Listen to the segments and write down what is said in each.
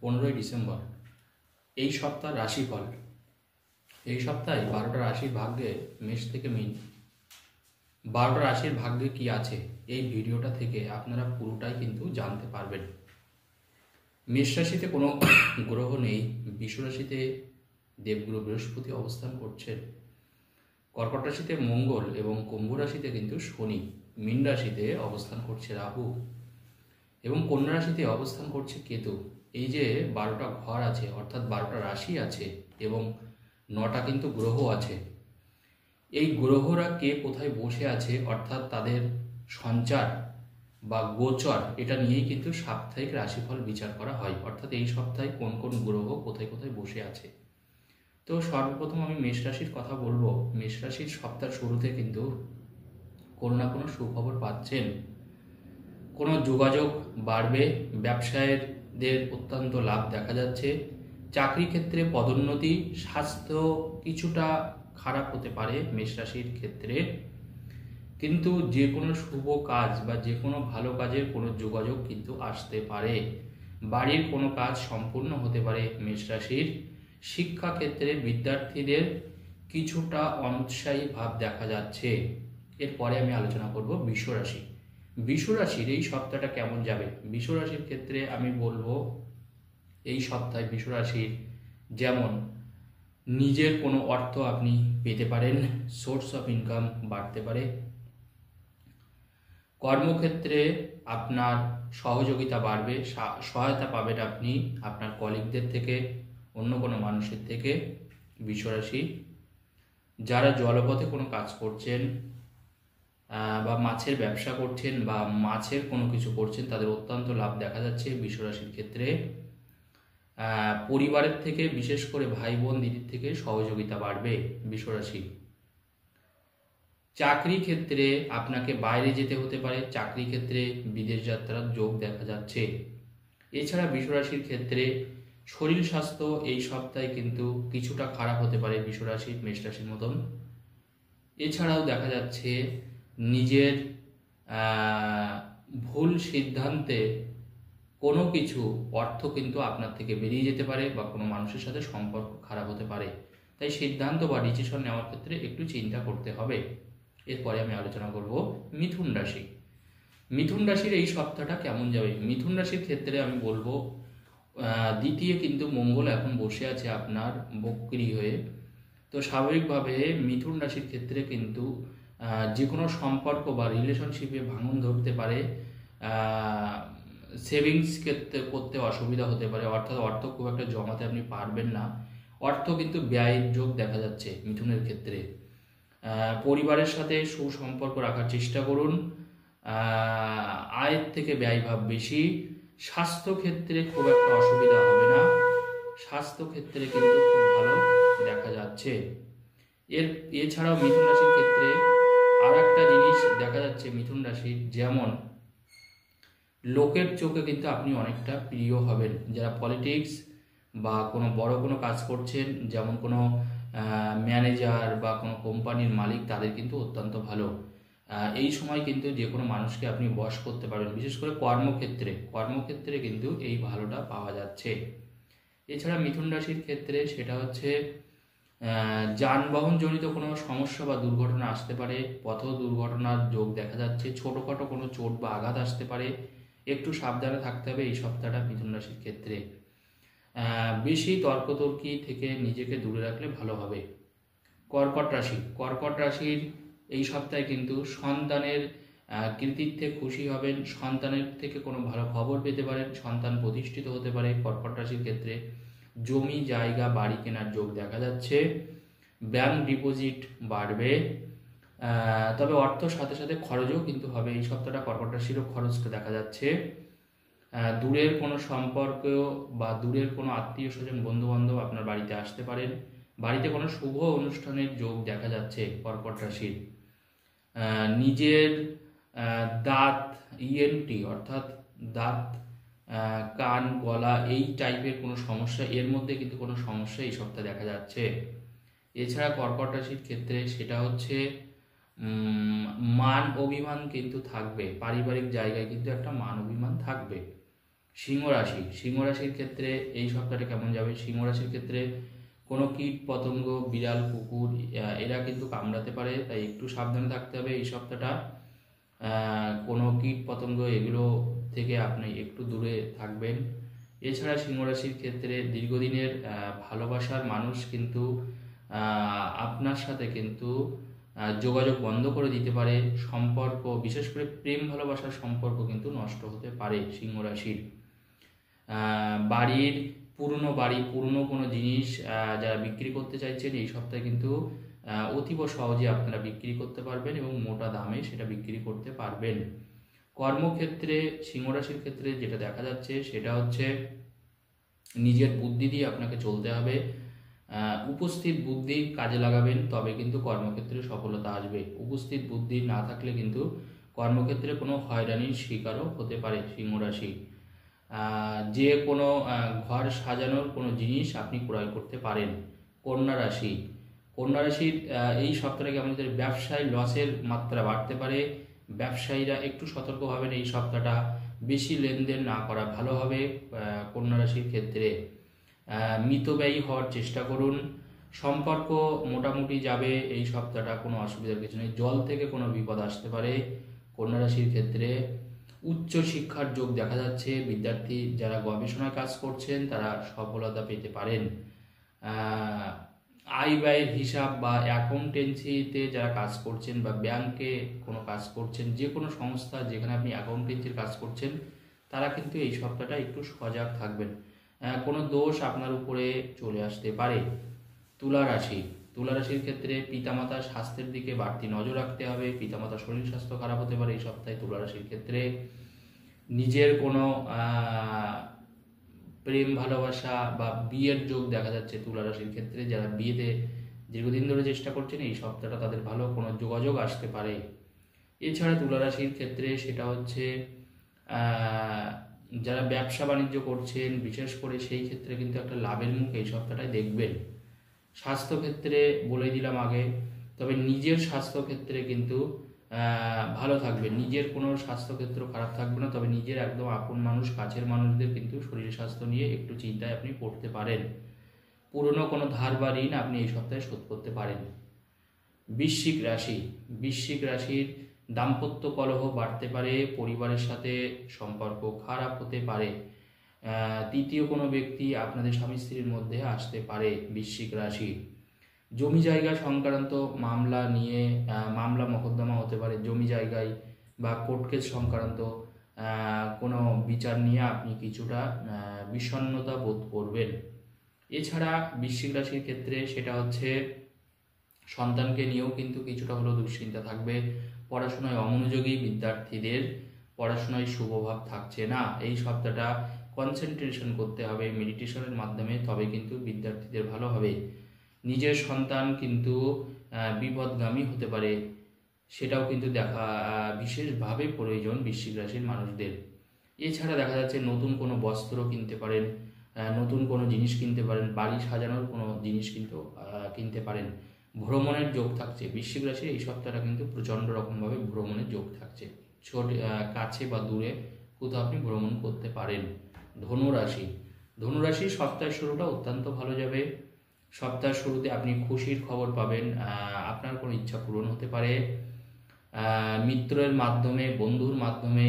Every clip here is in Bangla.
15 ডিসেম্বর। এই সপ্তাহ রাশিফল। এই সপ্তাহে 12টা রাশির ভাগ্যে মেষ থেকে মীন 12টা রাশির ভাগ্যে কি আছে এই ভিডিওটা থেকে আপনারা পুরোটাই কিন্তু জানতে পারবেন। মেষ রাশিতে কোনো গ্রহ নেই, বৃষ রাশিতে দেবগুরু বৃহস্পতি অবস্থান করছেন, কর্কট রাশিতে মঙ্গল এবং কুম্ভ রাশিতে কিন্তু শনি, মীন রাশিতে অবস্থান করছে রাহু এবং কন্যা রাশিতে অবস্থান করছে কেতু। এই যে 12টা ঘর আছে অর্থাৎ 12টা রাশি আছে এবং 9টা কিন্তু গ্রহ আছে। এই গ্রহরা কে কোথায় বসে আছে অর্থাৎ তাদের সঞ্চার বা গোচর, এটা নিয়েই কিন্তু সাপ্তাহিক রাশিফল বিচার করা হয়, অর্থাৎ এই সপ্তাহে কোন কোন গ্রহ কোথায় কোথায় বসে আছে। তো সর্বপ্রথম আমি মেষ রাশির কথা বলবো। মেষ রাশির সপ্তাহ শুরুতে কিন্তু কোনো না কোনো সুখবর পাচ্ছেন, কোনো যোগাযোগ বাড়বে, ব্যবসায়ীদের অত্যন্ত লাভ দেখা যাচ্ছে, চাকরি ক্ষেত্রে পদোন্নতি, স্বাস্থ্য কিছুটা খারাপ হতে পারে মেষ রাশির ক্ষেত্রে, কিন্তু যে কোনো শুভ কাজ বা যে কোনো ভালো কাজের কোনো যোগাযোগ কিন্তু আসতে পারে, বাড়ির কোনো কাজ সম্পূর্ণ হতে পারে মেষ রাশির। শিক্ষাক্ষেত্রে বিদ্যার্থীদের কিছুটা অনুৎসাহী ভাব দেখা যাচ্ছে। এরপরে আমি আলোচনা করব বৃষ রাশি। বৃষ রাশির এই সপ্তাহটা কেমন যাবে। বৃষ রাশির ক্ষেত্রে আমি বলবো এই সপ্তাহে বৃষ রাশির যেমন নিজের কোনো অর্থ আপনি পেতে পারেন, সোর্স অফ ইনকাম বাড়তে পারে, কর্মক্ষেত্রে আপনার সহযোগিতা বাড়বে, সহায়তা পাবেন আপনি আপনার কলিগদের থেকে, অন্য কোনো মানুষের থেকে। বৃষ রাশি যারা জলপথে কোনো কাজ করছেন বা মাছের ব্যবসা করছেন বা মাছের কোনো কিছু করছেন তাদের অত্যন্ত লাভ দেখা যাচ্ছে বৃষ রাশির ক্ষেত্রে। পরিবারের থেকে বিশেষ করে ভাই বোন দিদির থেকে সহযোগিতা বাড়বে বৃষ রাশি। চাকরি ক্ষেত্রে আপনাকে বাইরে যেতে হতে পারে, চাকরি ক্ষেত্রে বিদেশ যাত্রার যোগ দেখা যাচ্ছে। এছাড়া বৃষ রাশির ক্ষেত্রে শরীর স্বাস্থ্য এই সপ্তাহে কিন্তু কিছুটা খারাপ হতে পারে বৃষ রাশির, মেষ রাশির মতন। এছাড়াও দেখা যাচ্ছে নিজের ভুল সিদ্ধান্তে কোনো কিছু অর্থ কিন্তু আপনার থেকে বেরিয়ে যেতে পারে বা কোনো মানুষের সাথে সম্পর্ক খারাপ হতে পারে, তাই সিদ্ধান্ত বা ডিসিশন নেওয়ার ক্ষেত্রে একটু চিন্তা করতে হবে। এরপরে আমি আলোচনা করব মিথুন রাশি। মিথুন রাশির এই সপ্তাহটা কেমন যাবে। মিথুন রাশির ক্ষেত্রে আমি বলবো দ্বিতীয় কিন্তু মঙ্গল এখন বসে আছে আপনার বক্রী হয়ে, তো স্বাভাবিকভাবে মিথুন রাশির ক্ষেত্রে কিন্তু যে কোনো সম্পর্ক বা রিলেশনশিপে ভাঙন ধরতে পারে, সেভিংস ক্ষেত্রে করতে অসুবিধা হতে পারে, অর্থাৎ অর্থ খুব একটা জমাতে আপনি পারবেন না, অর্থ কিন্তু ব্যয়ের যোগ দেখা যাচ্ছে মিথুনের ক্ষেত্রে। পরিবারের সাথে সুসম্পর্ক রাখার চেষ্টা করুন, আয়ের থেকে ব্যয়ভাব বেশি। স্বাস্থ্য ক্ষেত্রে খুব একটা অসুবিধা হবে না, স্বাস্থ্য ক্ষেত্রে কিন্তু খুব ভালো দেখা যাচ্ছে। এছাড়াও মিথুন রাশির ক্ষেত্রে আর একটা জিনিস দেখা যাচ্ছে মিথুন রাশির, যেমন লোকের চোখে কিন্তু আপনি অনেকটা প্রিয় হবেন। যারা পলিটিক্স বা কোনো বড় কোনো কাজ করছেন, যেমন কোনো ম্যানেজার বা কোনো কোম্পানির মালিক, তাদের কিন্তু অত্যন্ত ভালো। এই সময় কিন্তু যে কোনো মানুষকে আপনি বশ করতে পারবেন, বিশেষ করে কর্মক্ষেত্রে কিন্তু এই ভালোটা পাওয়া যাচ্ছে। এছাড়া মিথুন রাশির ক্ষেত্রে সেটা হচ্ছে যানবাহনজনিত কোনো সমস্যা বা দুর্ঘটনা আসতে পারে, পথ দুর্ঘটনার যোগ দেখা যাচ্ছে, ছোটোখাটো কোনো চোট বা আঘাত আসতে পারে, একটু সাবধানে থাকতে হবে এই সপ্তাহটা মিথুন রাশির ক্ষেত্রে। বেশি তর্কতর্কি থেকে নিজেকে দূরে রাখলে ভালো হবে। কর্কট রাশির এই সপ্তাহে কিন্তু সন্তানের কৃতিত্বে খুশি হবেন, সন্তানের থেকে কোনো ভালো খবর পেতে পারেন, সন্তান প্রতিষ্ঠিত হতে পারে কর্কট রাশির ক্ষেত্রে। জমি জায়গা বাড়ি কেনার যোগ দেখা যাচ্ছে, ব্যাংক ডিপোজিট বাড়বে, তবে অর্থ সাথে সাথে খরচও কিন্তু হবে এই সপ্তাহটা। কর্কট রাশিরও খরচটা দেখা যাচ্ছে। দূরের কোনো সম্পর্ক বা দূরের কোনো আত্মীয় স্বজন বন্ধু বান্ধব আপনার বাড়িতে আসতে পারেন, বাড়িতে কোনো শুভ অনুষ্ঠানের যোগ দেখা যাচ্ছে কর্কট রাশির। নিজের দাঁত ইএনটি অর্থাৎ দাঁত কান গলা এই টাইপের কোনো সমস্যা, এর মধ্যে কিন্তু কোনো সমস্যা এই সপ্তাহে দেখা যাচ্ছে। এছাড়া কর্কট রাশির ক্ষেত্রে সেটা হচ্ছে মান অভিমান কিন্তু থাকবে, পারিবারিক জায়গায় কিন্তু একটা মান অভিমান থাকবে। সিংহ রাশি, সিংহ রাশির ক্ষেত্রে এই সপ্তাহটা কেমন যাবে? সিংহ রাশির ক্ষেত্রে কোনো কীট পতঙ্গ, বিড়াল, কুকুর এরা কিন্তু কামড়াতে পারে, তাই একটু সাবধানে থাকতে হবে এই সপ্তাহটা। কোনো কীট পতঙ্গ এগুলো থেকে আপনি একটু দূরে থাকবেন। এছাড়া সিংহ রাশির ক্ষেত্রে দীর্ঘদিনের ভালোবাসার মানুষ কিন্তু আপনার সাথে কিন্তু যোগাযোগ বন্ধ করে দিতে পারে। সম্পর্ক, বিশেষ করে প্রেম ভালোবাসার সম্পর্ক কিন্তু নষ্ট হতে পারে সিংহ রাশির। বাড়ির পুরনো কোনো জিনিস যারা বিক্রি করতে চাইছেন এই সপ্তাহে কিন্তু অতীব সহজে আপনারা বিক্রি করতে পারবেন এবং মোটা দামে সেটা বিক্রি করতে পারবেন। কর্মক্ষেত্রে সিংহ রাশির ক্ষেত্রে যেটা দেখা যাচ্ছে সেটা হচ্ছে নিজের বুদ্ধি দিয়ে আপনাকে চলতে হবে। উপস্থিত বুদ্ধি কাজে লাগাবেন, তবে কিন্তু কর্মক্ষেত্রে সফলতা আসবে। উপস্থিত বুদ্ধি না থাকলে কিন্তু কর্মক্ষেত্রে কোনো হয়রানির শিকারও হতে পারে সিংহ রাশি। যে কোনো ঘর সাজানোর কোনো জিনিস আপনি ক্রয় করতে পারেন। কন্যা রাশি, কন্যা রাশির এই সপ্তাহে কেমন যেতে ব্যবসায় লসের মাত্রা বাড়তে পারে। ব্যবসায়ীরা একটু সতর্ক হবেন এই সপ্তাহটা, বেশি লেনদেন না করা ভালো হবে। কন্যা রাশির ক্ষেত্রে মিতব্যয়ী হওয়ার চেষ্টা করুন। সম্পর্ক মোটামুটি যাবে এই সপ্তাহটা, কোনো অসুবিধার কিছু নেই। জল থেকে কোনো বিপদ আসতে পারে কন্যা রাশির ক্ষেত্রে। উচ্চ শিক্ষার যোগ দেখা যাচ্ছে। বিদ্যার্থী যারা গবেষণায় কাজ করছেন তারা সফলতা পেতে পারেন। আয় ব্যয়ের হিসাব বা অ্যাকাউন্টেন্সিতে যারা কাজ করছেন বা ব্যাংকে কোনো কাজ করছেন, যে কোনো সংস্থা যেখানে আপনি অ্যাকাউন্টেন্সির কাজ করছেন তারা কিন্তু এই সপ্তাহটা একটু সজাগ থাকবেন। কোনো দোষ আপনার উপরে চলে আসতে পারে। তুলা রাশি, তুলা রাশির ক্ষেত্রে পিতামাতার স্বাস্থ্যের দিকে বাড়তি নজর রাখতে হবে। পিতামাতার শরীর স্বাস্থ্য খারাপ হতে পারে এই সপ্তাহে তুলা রাশির ক্ষেত্রে। নিজের কোনো প্রেম ভালোবাসা বা বিয়ের যোগ দেখা যাচ্ছে তুলা রাশির ক্ষেত্রে। যারা বিয়েতে দীর্ঘদিন ধরে চেষ্টা করছেন এই সপ্তাহটা তাদের ভালো কোনো যোগাযোগ আসতে পারে। এছাড়া তুলা রাশির ক্ষেত্রে সেটা হচ্ছে যারা ব্যবসা বাণিজ্য করছেন বিশেষ করে সেই ক্ষেত্রে কিন্তু একটা লাভের মুখ এই সপ্তাহটায় দেখবেন। স্বাস্থ্যক্ষেত্রে বলে দিলাম আগে, তবে নিজের স্বাস্থ্যক্ষেত্রে কিন্তু ভালো থাকবে। নিজের কোনো স্বাস্থ্যক্ষেত্র খারাপ থাকবে না, তবে নিজের একদম আপন মানুষ, কাছের মানুষদের কিন্তু শরীর স্বাস্থ্য নিয়ে একটু চিন্তায় আপনি পড়তে পারেন। পুরনো কোনো ধার বা ঋণ আপনি এই সপ্তাহে শোধ করতে পারেন। বৃশ্চিক রাশি, বৃশ্চিক রাশির দাম্পত্য কলহ বাড়তে পারে। পরিবারের সাথে সম্পর্ক খারাপ হতে পারে। তৃতীয় কোনো ব্যক্তি আপনাদের স্বামী স্ত্রীর মধ্যে আসতে পারে। বৃশ্চিক রাশি, জমি জায়গা সংক্রান্ত মামলা নিয়ে মামলা মকদ্দমা হতে পারে। জমি জায়গায় বা কোর্ট কেস সংক্রান্ত কোনো বিচার নিয়ে আপনি কিছুটা বিষণ্ণতা বোধ করবেন। এছাড়া বৃশ্চিক রাশির ক্ষেত্রে সেটা হচ্ছে সন্তানকে নিয়েও কিন্তু কিছুটা হলেও দুশ্চিন্তা থাকবে। পড়াশোনায় অমনোযোগী বিদ্যার্থীদের পড়াশোনায় শুভভাব থাকছে না। এই সপ্তাহটা কনসেন্ট্রেশন করতে হবে মেডিটেশনের মাধ্যমে, তবে কিন্তু বিদ্যার্থীদের ভালো হবে। নিজের সন্তান কিন্তু বিপদগামী হতে পারে, সেটাও কিন্তু দেখা বিশেষভাবে প্রয়োজন বৃশ্চিক রাশির মানুষদের। এছাড়া দেখা যাচ্ছে নতুন কোনো বস্ত্র কিনতে পারেন, নতুন কোনো জিনিস কিনতে পারেন, বাড়ি সাজানোর কোনো জিনিস কিন্তু কিনতে পারেন। ভ্রমণের যোগ থাকছে বৃশ্চিক রাশির এই সপ্তাহটা কিন্তু প্রচণ্ড রকমভাবে ভ্রমণের যোগ থাকছে। কাছে বা দূরে কোথাও আপনি ভ্রমণ করতে পারেন। ধনুরাশি, ধনুরাশির সপ্তাহের শুরুটা অত্যন্ত ভালো যাবে। সপ্তাহের শুরুতে আপনি খুশির খবর পাবেন, আপনার কোনো ইচ্ছা পূরণ হতে পারে। মিত্রের মাধ্যমে, বন্ধুর মাধ্যমে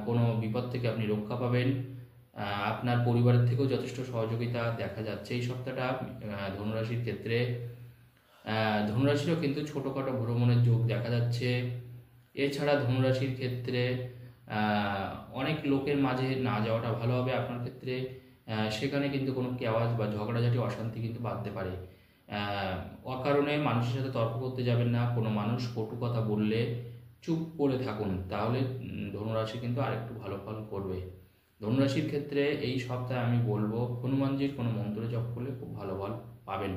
কোনো বিপদ থেকে আপনি রক্ষা পাবেন। আপনার পরিবারের থেকেও যথেষ্ট সহযোগিতা দেখা যাচ্ছে এই সপ্তাহটা ধনুরাশির ক্ষেত্রে। ধনুরাশিরও কিন্তু ছোটোখাটো ভ্রমণের যোগ দেখা যাচ্ছে। এছাড়া ধনুরাশির ক্ষেত্রে অনেক লোকের মাঝে না যাওয়াটা ভালো হবে আপনার ক্ষেত্রে। সেখানে কিন্তু কোনো কেওয়াজ বা ঝগড়াঝাটি অশান্তি কিন্তু বাঁধতে পারে। অকারণে মানুষের সাথে তর্ক করতে যাবেন না। কোনো মানুষ কটু কথা বললে চুপ করে থাকুন, তাহলে ধনুরাশি কিন্তু আরেকটু ভালো ফল করবে। ধনুরাশির ক্ষেত্রে এই সপ্তাহে আমি বলবো হনুমানজির কোনো মন্ত্র জপ করলে খুব ভালো ফল পাবেন।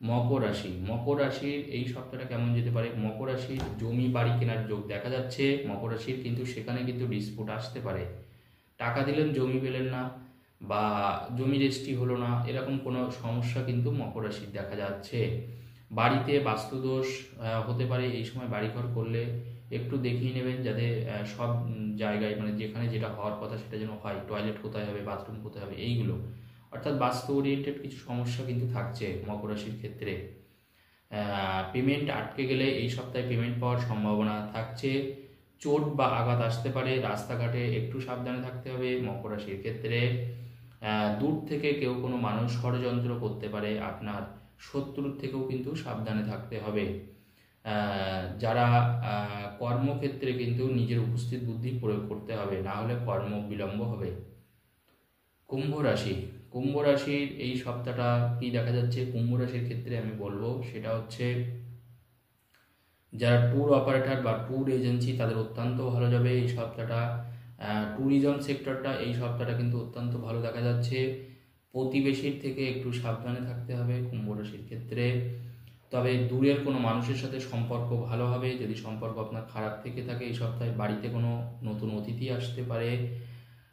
মকর রাশি, মকর রাশির এই সপ্তাহটা কেমন যেতে পারে? মকর রাশির জমি বাড়ি কেনার যোগ দেখা যাচ্ছে। মকর রাশির কিন্তু সেখানে কিন্তু ডিসপুট আসতে পারে। টাকা দিলেন জমি পেলেন না, বা জমি রেজিস্ট্রি হলো না, এরকম কোনো সমস্যা কিন্তু মকর রাশির দেখা যাচ্ছে। বাড়িতে বাস্তুদোষ হতে পারে এই সময় বাড়িঘর করলে। একটু দেখিয়ে নেবেন যাতে সব জায়গায় মানে যেখানে যেটা হওয়ার কথা সেটা যেন হয়। টয়লেট কোথায় হবে, বাথরুম কোথায় হবে, এইগুলো অর্থাৎ বাস্তু ওরিয়েন্টেড কিছু সমস্যা কিন্তু থাকছে মকর রাশির ক্ষেত্রে। পেমেন্ট আটকে গেলে এই সপ্তাহে পেমেন্ট পাওয়ার সম্ভাবনা থাকছে। চোট বা আঘাত আসতে পারে, রাস্তাঘাটে একটু সাবধানে থাকতে হবে মকর রাশির ক্ষেত্রে। দূর থেকে কেউ কোনো মানুষ ষড়যন্ত্র করতে পারে, আপনার শত্রুর থেকেও কিন্তু সাবধানে থাকতে হবে। যারা কর্মক্ষেত্রে কিন্তু নিজের উপস্থিত বুদ্ধি প্রয়োগ করতে হবে, না হলে কর্ম বিলম্ব হবে। কুম্ভ রাশি, কুম্ভ রাশির এই সপ্তাহটা কি দেখা যাচ্ছে কুম্ভ রাশির ক্ষেত্রে আমি বলবো সেটা হচ্ছে যারা ট্যুর অপারেটর বা ট্যুর এজেন্সি তাদের অত্যন্ত ভালো যাবে এই সপ্তাহটা। ট্যুরিজম সেক্টরটা এই সপ্তাহটা কিন্তু অত্যন্ত ভালো দেখা যাচ্ছে। প্রতিবেশীর থেকে একটু সাবধানে থাকতে হবে কুম্ভ রাশির ক্ষেত্রে। তবে দূরের কোনো মানুষের সাথে সম্পর্ক ভালো হবে। যদি সম্পর্ক আপনার খারাপ থেকে থাকে এই সপ্তাহে বাড়িতে কোনো নতুন অতিথি আসতে পারে।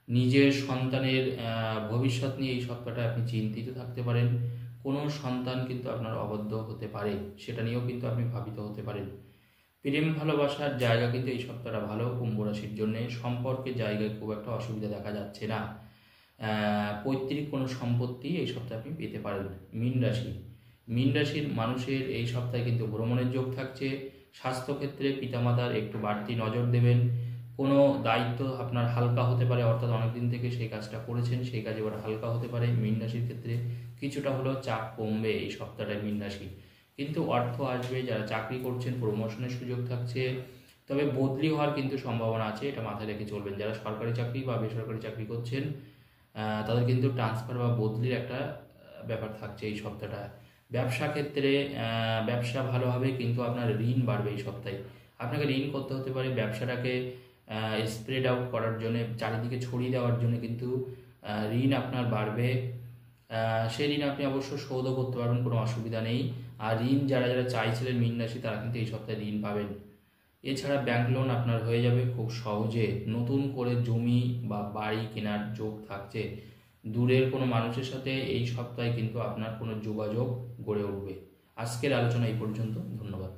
নিজের সন্তানের ভবিষ্যৎ নিয়ে এই সপ্তাহটা আপনি চিন্তিত থাকতে পারেন। কোনো সন্তান কিন্তু আপনার অবদ্ধ হতে পারে, সেটা নিয়েও কিন্তু আপনি ভাবিত হতে পারেন। প্রেম ভালোবাসার জায়গা কিন্তু এই সপ্তাহটা ভালো কুম্ভ রাশির জন্য। সম্পর্কের জায়গায় খুব একটা অসুবিধা দেখা যাচ্ছে না। পৈতৃক কোনো সম্পত্তি এই সপ্তাহে আপনি পেতে পারেন। মীন রাশি, মীন রাশির মানুষের এই সপ্তাহে কিন্তু ভ্রমণের যোগ থাকছে। স্বাস্থ্যক্ষেত্রে পিতামাতার একটু বাড়তি নজর দেবেন। কোনো দায়িত্ব আপনার হালকা হতে পারে, অর্থাৎ অনেকদিন থেকে সেই কাজটা করেছেন সেই কাজ এবার হালকা হতে পারে। মীন রাশির ক্ষেত্রে কিছুটা হলেও চাপ কমবে এই সপ্তাহটায় মীন রাশি, কিন্তু অর্থ আসবে। যারা চাকরি করছেন প্রমোশনের সুযোগ থাকছে, তবে বদলি হওয়ার কিন্তু সম্ভাবনা আছে, এটা মাথায় রেখে চলবেন। যারা সরকারি চাকরি বা বেসরকারি চাকরি করছেন তাদের কিন্তু ট্রান্সফার বা বদলির একটা ব্যাপার থাকছে এই সপ্তাহটা। ব্যবসা ক্ষেত্রে ব্যবসা ভালো হবে, কিন্তু আপনার ঋণ বাড়বে এই সপ্তাহে। আপনাকে ঋণ করতে হতে পারে ব্যবসাটাকে স্প্রেড আউট করার জন্য, চারিদিকে ছড়িয়ে দেওয়ার জন্য কিন্তু ঋণ আপনার বাড়বে। সেই ঋণ আপনি অবশ্য শোধও করতে পারবেন, কোনো অসুবিধা নেই। আর ঋণ যারা যারা চাইছিলেন মীন রাশি তারা কিন্তু এই সপ্তাহে ঋণ পাবেন। এছাড়া ব্যাংক লোন আপনার হয়ে যাবে খুব সহজে। নতুন করে জমি বা বাড়ি কেনার যোগ থাকছে। দূরের কোনো মানুষের সাথে এই সপ্তাহে কিন্তু আপনার কোনো যোগাযোগ গড়ে উঠবে। আজকের আলোচনা এই পর্যন্ত, ধন্যবাদ।